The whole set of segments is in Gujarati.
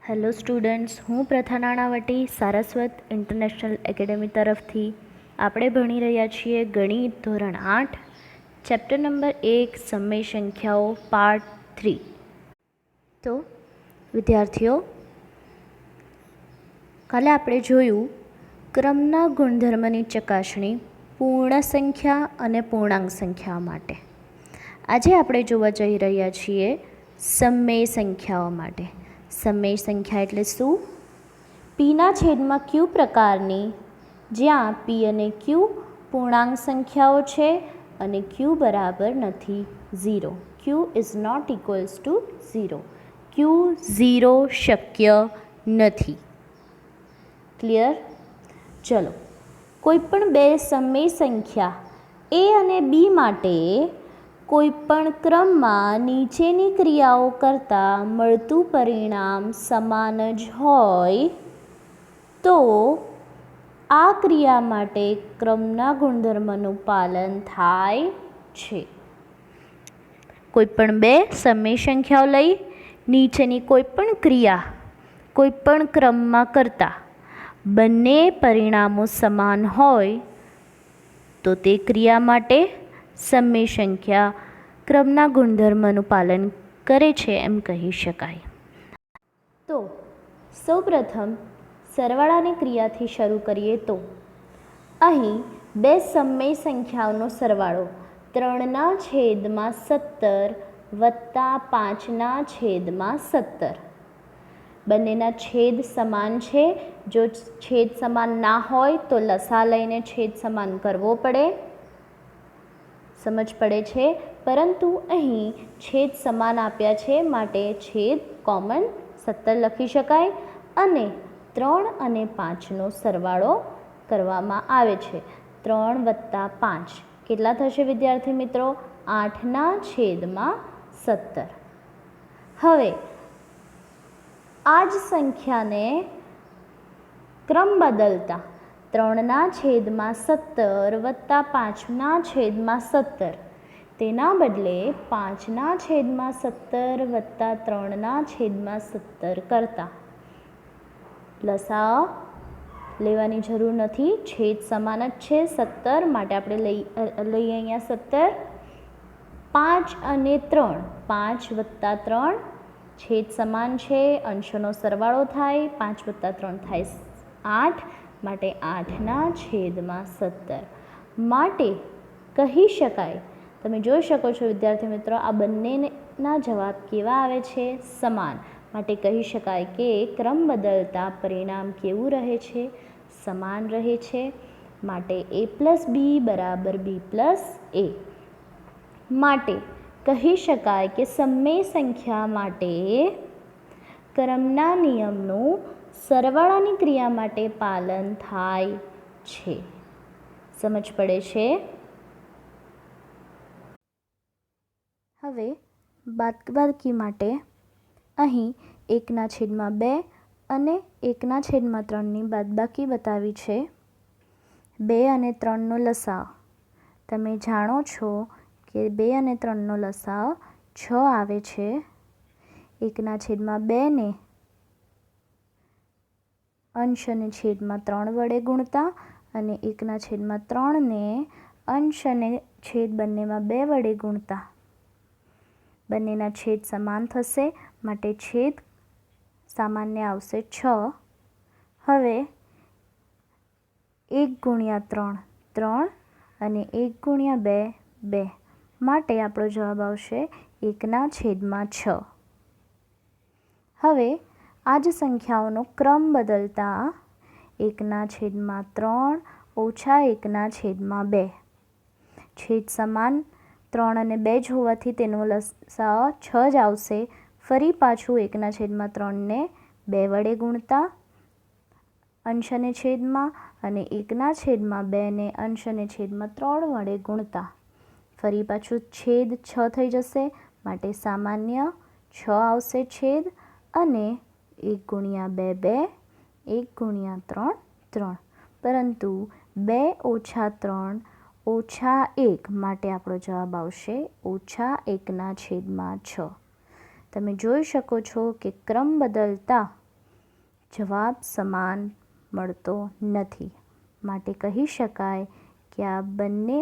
હેલો સ્ટુડન્ટ્સ, હું પ્રથા નાણાવટી સારસ્વત ઇન્ટરનેશનલ એકેડેમી તરફથી આપણે ભણી રહ્યા છીએ ગણિત ધોરણ 8 ચેપ્ટર નંબર 1 સમય સંખ્યાઓ પાર્ટ 3. તો વિદ્યાર્થીઓ, કાલે આપણે જોયું ક્રમના ગુણધર્મની ચકાસણી પૂર્ણ સંખ્યા અને પૂર્ણાંક સંખ્યાઓ માટે. આજે આપણે જોવા જઈ રહ્યા છીએ સમય સંખ્યાઓ માટે. સમય સંખ્યા એટલે શું? પીના છેદમાં ક્યુ પ્રકારની, જ્યાં પી અને ક્યુ પૂર્ણાંક સંખ્યાઓ છે અને ક્યુ બરાબર નથી 0. ક્યુ ઇઝ નોટ ઇક્વલ્સ ટુ 0. ક્યુ 0 શક્ય નથી. ક્લિયર? ચલો, કોઈપણ બે સમય સંખ્યા એ અને બી માટે કોઈપણ ક્રમમાં નીચેની ક્રિયાઓ કરતાં મળતું પરિણામ સમાન જ હોય તો આ ક્રિયા માટે ક્રમના ગુણધર્મનું પાલન થાય છે. કોઈપણ બે સમય સંખ્યાઓ લઈ નીચેની કોઈપણ ક્રિયા કોઈપણ ક્રમમાં કરતાં બંને પરિણામો સમાન હોય તો તે ક્રિયા માટે સમય સંખ્યા ક્રમના ગુણધર્મનું પાલન કરે છે એમ કહી શકાય. તો સૌપ્રથમ સરવાળાની ક્રિયાથી શરૂ કરીએ તો અહીં બે સમય સંખ્યાઓનો સરવાળો 3/17 વત્તા 5/17. બંનેના છેદ સમાન છે. જો છેદ સમાન ના હોય તો લસા લઈને છેદ સમાન કરવો પડે. સમજ પડે છે? પરંતુ અહીં છેદ સમાન આપ્યા છે માટે છેદ કોમન 17 લખી શકાય અને 3 અને 5નો સરવાળો કરવામાં આવે છે. 3 વત્તા 5 કેટલા થશે વિદ્યાર્થી મિત્રો? 8/17. હવે આ જ સંખ્યાને ક્રમ બદલતા 3/17 વત્તા 5/17 તેના બદલે 5/17 વત્તા 3/17 કરતા લસા લેવાની જરૂર નથી. છેદ સમાન જ છે 17 માટે આપણે લઈએ અહીંયા 17. 5 અને 3, 5 વત્તા 3 છેદ સમાન છે, અંશોનો સરવાળો થાય. 5 વત્તા 3 થાય 8 માટે 8/17 માટે કહી શકાય. તમે જોઈ શકો છો વિદ્યાર્થી મિત્રો, આ બંનેના જવાબ કેવા આવે છે? સમાન. માટે કહી શકાય કે ક્રમ બદલતા પરિણામ કેવું રહે છે? સમાન રહે છે. માટે a+b બરાબર b+a. માટે કહી શકાય કે સમય સંખ્યા માટે ક્રમના નિયમનું સરવાળાની ક્રિયા માટે પાલન થાય છે. સમજ પડે છે? હવે બાદબાકી માટે અહીં 1/2 અને 1/3ની બાદબાકી બતાવી છે. 2 અને 3નો લસાઅ તમે જાણો છો કે 2 અને 3નો લસાઅ 6 આવે છે. 1/2 ને અંશ અને છેદમાં 3 વડે ગુણતા અને 1/3 ને અંશ અને છેદ બંનેમાં 2 વડે ગુણતા બંનેના છેદ સમાન થશે માટે છેદ સામાન્ય આવશે 6. હવે 1/3 3 અને 1/2 2 માટે આપણો જવાબ આવશે 1/6. હવે આ જ સંખ્યાઓનો ક્રમ બદલતા 1/3 ઓછા 1/2 છેદ સમાન 3 અને 2 જ હોવાથી તેનો લસાઅ 6 જ આવશે. ફરી પાછું 1/3ને 2 વડે ગુણતા અંશ અને છેદમાં અને 1/2ને અંશ અને છેદમાં 3 વડે ગુણતા ફરી પાછું છેદ 6 થઈ જશે માટે સામાન્ય 6 આવશે છેદ અને 1/2 2, 1/3 3. પરંતુ 2 ઓછા 3 ઓછા 1 માટે આપણો જવાબ આવશે -1/6. તમે જોઈ શકો છો કે ક્રમ બદલતા જવાબ સમાન મળતો નથી. માટે કહી શકાય કે આ બંને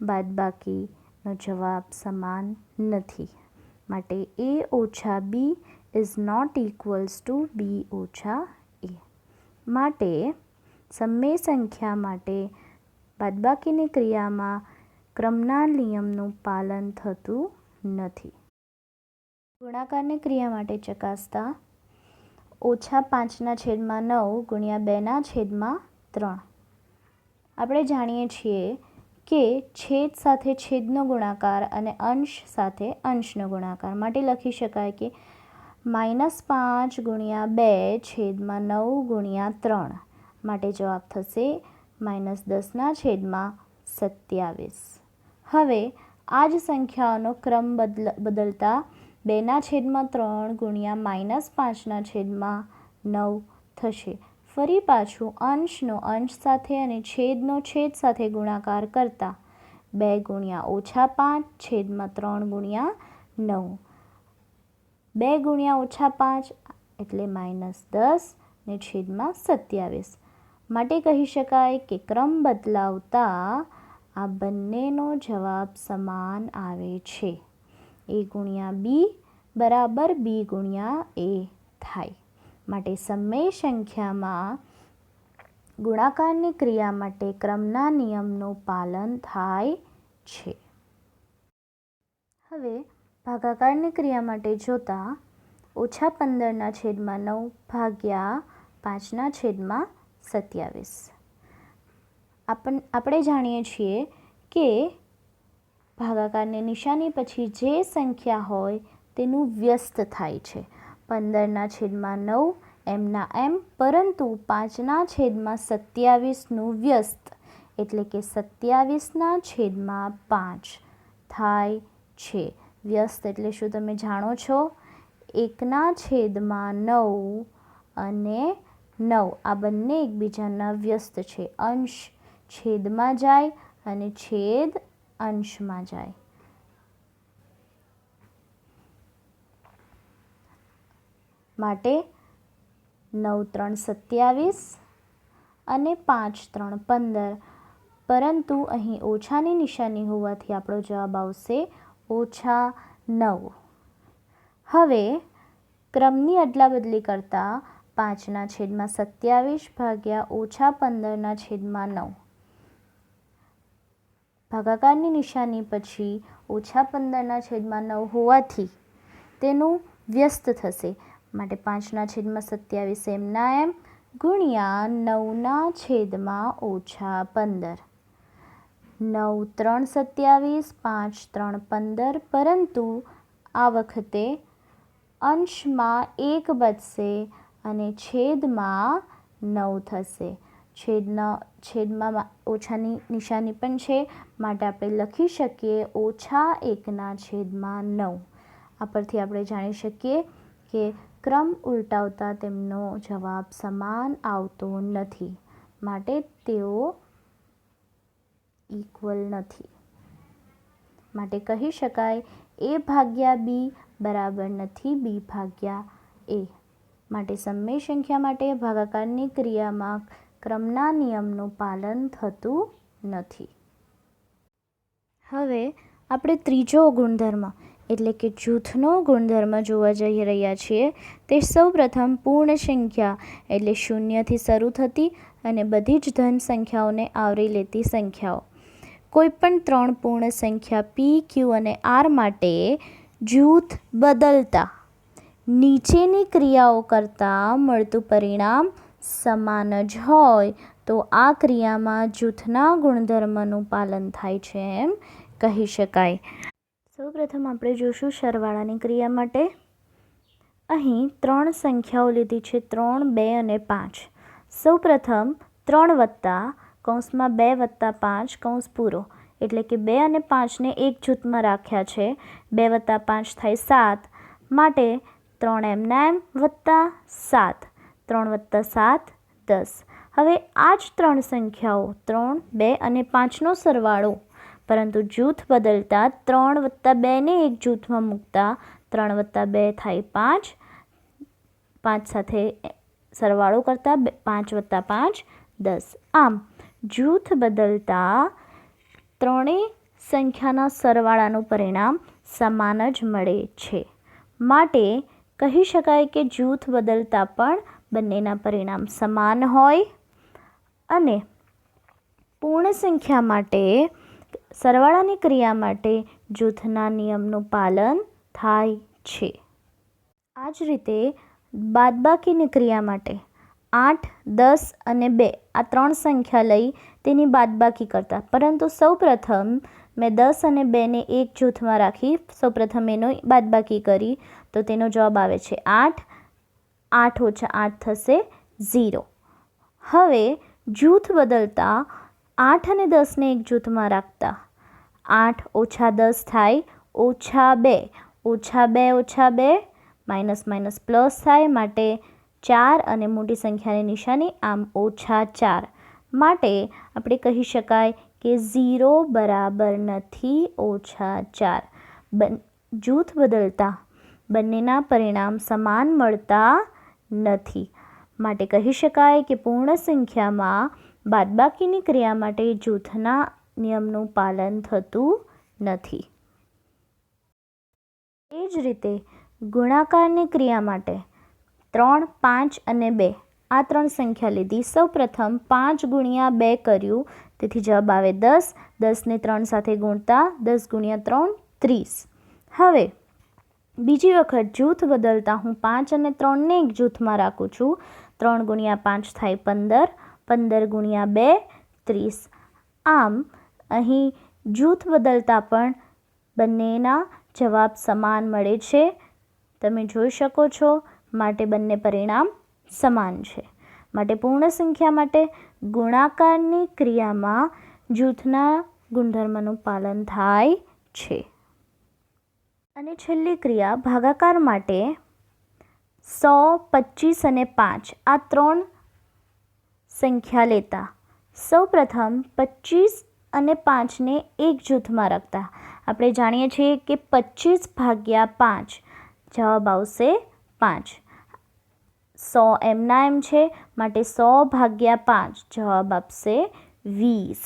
બાદબાકીનો જવાબ સમાન નથી. માટે A ઓછા B is not equals to B ઓછા A. માટે સમમેય સંખ્યા માટે બાદબાકીની ક્રિયામાં ક્રમના નિયમનું પાલન થતું નથી. ગુણાકારની ક્રિયા માટે ચકાસતા -5/9 ગુણ્યા 2/3. આપણે જાણીએ છીએ કે છેદ સાથે છેદનો ગુણાકાર અને અંશ સાથે અંશનો ગુણાકાર. માટે લખી શકાય કે -5 ગુણ્યા 2/9 ગુણ્યા 3. માટે જવાબ થશે -10/27. હવે આ જ સંખ્યાઓનો ક્રમ બદલતા 2/3 ગુણ્યા -5/9 થશે. ફરી પાછું અંશનો અંશ સાથે અને છેદનો છેદ સાથે ગુણાકાર કરતા 2 ગુણ્યા -5/3 ગુણ્યા 9. 2 ગુણ્યા -5 એટલે -10 ને છેદમાં 27. માટે કહી શકાય કે ક્રમ બદલાવતા આ બંનેનો જવાબ સમાન આવે છે. A ગુણ્યા B બરાબર B ગુણ્યા A થાય. માટે સમમેય સંખ્યામાં ગુણાકારની ક્રિયા માટે ક્રમના નિયમનું પાલન થાય છે. હવે ભાગાકારની ક્રિયા માટે જોતા -15/9 ભાગ્યા 5/27. આપણે જાણીએ છીએ કે ભાગાકારની નિશાની પછી જે સંખ્યા હોય તેનું વ્યસ્ત થાય છે. 15/9 એમના એમ, પરંતુ 5/27નું વ્યસ્ત એટલે કે 27/5 થાય છે. વ્યસ્ત એટલે શું તમે જાણો છો? 1/9 અને 9 આ બંને એકબીજાના વ્યસ્ત છે. અંશ છેદમાં જાય અને છેદ અંશમાં જાય. માટે 9×3 27 અને 5×3 15. પરંતુ અહીં ઓછાની નિશાની હોવાથી આપણો જવાબ આવશે -9. હવે ક્રમની અદલાબદલી કરતાં 5/27 ભાગ્યા -15/9. ભાગાકારની નિશાની પછી -15/9 હોવાથી તેનું વ્યસ્ત થશે. માટે 5/27 એમના એમ ગુણ્યા 9/-15. 9×3 27, 5×3 15. પરંતુ આ વખતે અંશમાં 1 બચશે અને છેદમાં 9 થશે. છેદમાં ઓછાની નિશાની પણ છે. માટે આપણે લખી શકીએ -1/9. આ પરથી આપણે જાણી શકીએ કે ક્રમ ઉલટાવતા તેમનો જવાબ સમાન આવતો નથી. માટે તેઓ ઇક્વલ નથી. માટે કહી શકાય A ભાગ્યા B બરાબર નથી B ભાગ્યા A. માટે સમમેય સંખ્યા માટે ભાગાકારની ક્રિયામાં ક્રમના નિયમનું પાલન થતું નથી. હવે આપણે ત્રીજો ગુણધર્મ એટલે કે જૂથનો ગુણધર્મ જોવા જઈ રહ્યા છીએ. તે સૌપ્રથમ પૂર્ણ સંખ્યા એટલે 0થી શરૂ થતી અને બધી જ ધન સંખ્યાઓને આવરી લેતી સંખ્યાઓ. કોઈપણ 3 પૂર્ણ સંખ્યા P, Q અને R માટે જૂથ બદલતા નીચેની ક્રિયાઓ કરતાં મળતું પરિણામ સમાન જ હોય તો આ ક્રિયામાં જૂથના ગુણધર્મનું પાલન થાય છે એમ કહી શકાય. સૌપ્રથમ આપણે જોશું સરવાળાની ક્રિયા માટે. અહીં 3 સંખ્યાઓ લીધી છે 3, 2 અને 5. સૌપ્રથમ 3 વત્તા કૌંસમાં 2 વત્તા 5 કૌંસ પૂરો એટલે કે 2 અને 5ને એક જૂથમાં રાખ્યા છે. 2 વત્તા 5 થાય 7. માટે 3 એમના એમ વત્તા 7. 3 વત્તા 7 10. હવે આ જ 3 સંખ્યાઓ 3, 2 અને 5નો સરવાળો, પરંતુ જૂથ બદલતા 3 વત્તા 2ને એક જૂથમાં મૂકતા 3 વત્તા 2 થાય 5. 5 સાથે સરવાળો કરતાં 5 + 5 10. આમ જૂથ બદલતા ત્રણેય સંખ્યાના સરવાળાનું પરિણામ સમાન જ મળે છે. માટે કહી શકાય કે જૂથ બદલતા પણ બંનેના પરિણામ સમાન હોય અને પૂર્ણ સંખ્યા માટે સરવાળાની ક્રિયા માટે જૂથના નિયમનું પાલન થાય છે. આ જ રીતે બાદબાકીની ક્રિયા માટે 8, 10 અને 2 આ ત્રણ સંખ્યા લઈ તેની બાદબાકી કરતા, પરંતુ સૌપ્રથમ મેં 10 અને 2ને એક જૂથમાં રાખી સૌપ્રથમ એનો બાદબાકી કરી તો તેનો જવાબ આવે છે 8. 8 - 8 થશે 0. હવે જૂથ બદલતા 8 અને 10ને એક જૂથમાં રાખતા 8 - 10 થાય -2. -2 - 2 માઇનસ પ્લસ થાય, માટે 4 અને મોટી સંખ્યાની નિશાની આમ -4. માટે આપણે કહી શકાય કે 0 બરાબર નથી -4. જૂથ બદલતા બંનેના પરિણામ સમાન મળતા નથી. માટે કહી શકાય કે પૂર્ણ સંખ્યામાં બાદબાકીની ક્રિયા માટે જૂથના નિયમનું પાલન થતું નથી. એ જ રીતે ગુણાકારની ક્રિયા માટે 3, 5 અને 2 આ ત્રણ સંખ્યા લીધી. સૌપ્રથમ 5 × 2 કર્યું, તેથી જવાબ આવે 10. 10ને 3 સાથે ગુણતા 10 × 3 30. હવે બીજી વખત જૂથ બદલતા હું 5 અને 3ને એક જૂથમાં રાખું છું. 3 × 5 થાય 15. 15 × 2 30. આમ અહીં જૂથ બદલતા પણ બંનેના જવાબ સમાન મળે છે. તમે જોઈ શકો છો, માટે બંને પરિણામ સમાન છે. માટે પૂર્ણ સંખ્યા માટે ગુણાકારની ક્રિયામાં જૂથના ગુણધર્મનું પાલન થાય છે. અને છેલ્લી ક્રિયા ભાગાકાર માટે 100, 25 અને 5 આ ત્રણ સંખ્યા લેતા સૌપ્રથમ 25 અને 5ને એક જૂથમાં રાખતા. આપણે જાણીએ છીએ કે 25 / 5 જવાબ આવશે 5. 100 એમના એમ છે, માટે 100 / 5 જવાબ આપશે 20.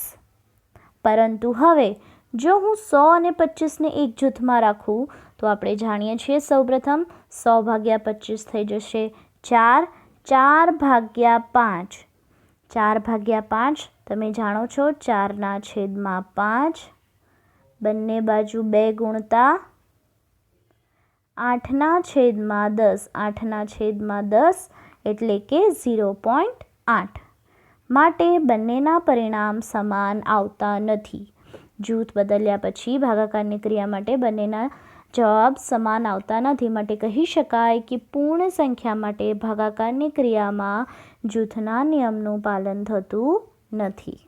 પરંતુ હવે જો હું 100 અને 25ને એક જૂથમાં રાખું તો આપણે જાણીએ છીએ સૌપ્રથમ 100 / 25 થઈ જશે 4. 4 / 5 4 / 5 તમે જાણો છો 4/5. બંને બાજુ 2 ગુણતા 8/10. 8/10 એટલે કે 0.8. માટે બંનેના પરિણામ સમાન આવતા નથી. જૂથ બદલ્યા પછી ભાગાકારની ક્રિયા માટે બંનેના જવાબ સમાન આવતા નથી. માટે કહી શકાય કે પૂર્ણ સંખ્યા માટે ભાગાકારની ક્રિયામાં જૂથના નિયમનું પાલન થતું નથી.